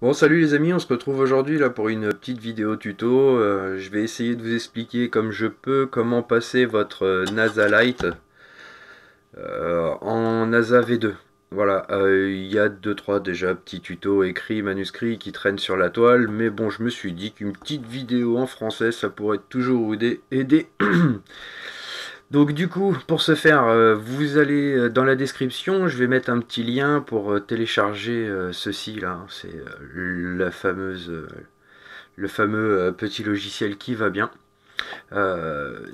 Bon, salut les amis, on se retrouve aujourd'hui là pour une petite vidéo tuto. Je vais essayer de vous expliquer comme je peux comment passer votre NASA Lite en NASA V2. Voilà, il y a deux trois déjà petits tutos écrits, manuscrits qui traînent sur la toile, mais bon, je me suis dit qu'une petite vidéo en français, ça pourrait toujours aider. Donc du coup, pour ce faire, vous allez dans la description, je vais mettre un petit lien pour télécharger ceci là. C'est le fameux petit logiciel qui va bien.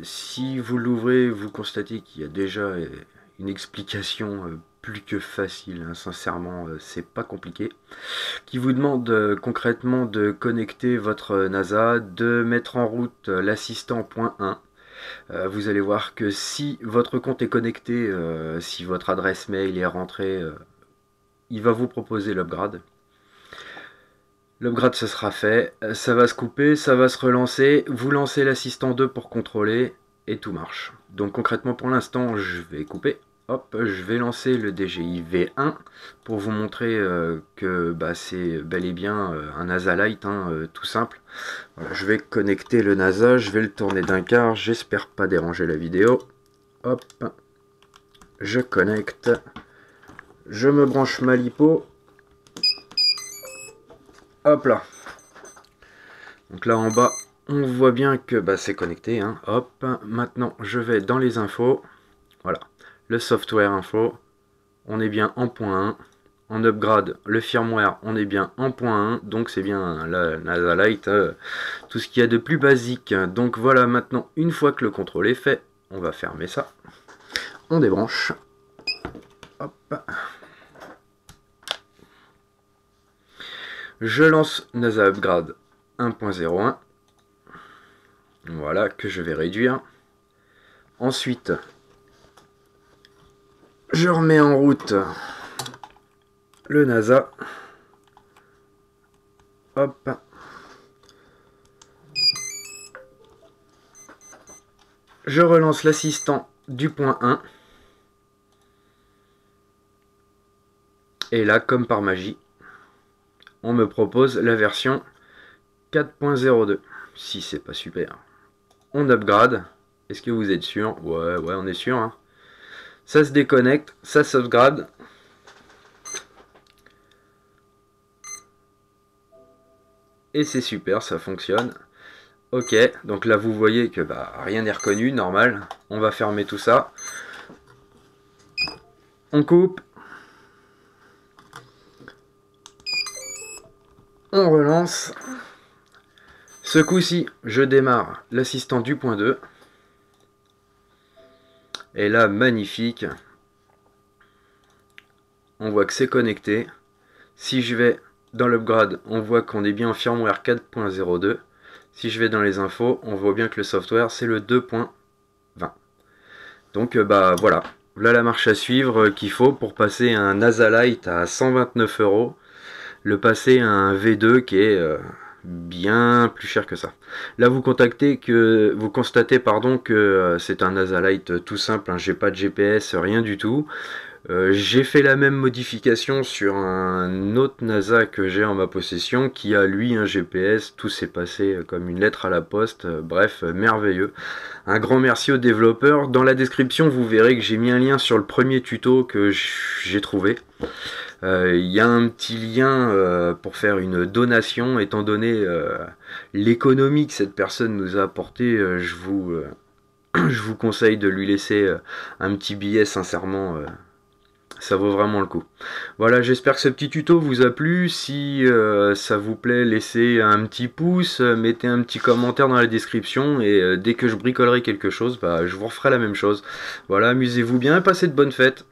Si vous l'ouvrez, vous constatez qu'il y a déjà une explication plus que facile, hein, sincèrement, c'est pas compliqué, qui vous demande concrètement de connecter votre NASA, de mettre en route l'assistant.1. Vous allez voir que si votre compte est connecté, si votre adresse mail est rentrée, il va vous proposer l'upgrade. L'upgrade ce sera fait, ça va se couper, ça va se relancer, vous lancez l'assistant 2 pour contrôler et tout marche. Donc concrètement pour l'instant je vais couper, hop, je vais lancer le DJI V1 pour vous montrer que c'est bel et bien un NASA Lite, hein, tout simple. Voilà, je vais connecter le NASA, je vais le tourner d'un quart, j'espère pas déranger la vidéo. Hop, je connecte, je me branche ma lipo. Hop là. Donc là en bas, on voit bien que c'est connecté. Hein. Hop. Maintenant, je vais dans les infos. Voilà. Le software info. On est bien en point 1. En upgrade, le firmware, on est bien en point 1. Donc c'est bien la NASA Lite. Tout ce qu'il y a de plus basique. Donc voilà, maintenant, une fois que le contrôle est fait, on va fermer ça. On débranche. Hop. Je lance NASA Upgrade 1.01. Voilà, que je vais réduire. Ensuite, je remets en route le NASA. Hop. Je relance l'assistant du point 1. Et là, comme par magie, on me propose la version 4.02. Si c'est pas super. On upgrade. Est-ce que vous êtes sûr? Ouais, on est sûr. Hein. Ça se déconnecte, ça sauvegarde. Et c'est super, ça fonctionne. Ok, donc là vous voyez que rien n'est reconnu, normal. On va fermer tout ça. On coupe. On relance. Ce coup-ci, je démarre l'assistant du point 2. Et là, magnifique. On voit que c'est connecté. Si je vais dans l'upgrade, on voit qu'on est bien en firmware 4.02. Si je vais dans les infos, on voit bien que le software, c'est le 2.20. Donc, voilà. Voilà la marche à suivre qu'il faut pour passer un NASA Lite à 129 €. Le passer à un V2 qui est bien plus cher que ça. Là vous constatez que c'est un NASA Lite tout simple, hein, j'ai pas de GPS, rien du tout. J'ai fait la même modification sur un autre NASA que j'ai en ma possession qui a lui un GPS, tout s'est passé comme une lettre à la poste, bref, merveilleux. Un grand merci aux développeurs. Dans la description vous verrez que j'ai mis un lien sur le premier tuto que j'ai trouvé. Il y a un petit lien pour faire une donation, étant donné l'économie que cette personne nous a apporté, je vous conseille de lui laisser un petit billet, sincèrement, ça vaut vraiment le coup. Voilà, j'espère que ce petit tuto vous a plu. Si ça vous plaît, laissez un petit pouce, mettez un petit commentaire dans la description, et dès que je bricolerai quelque chose, je vous referai la même chose. Voilà, amusez-vous bien et passez de bonnes fêtes.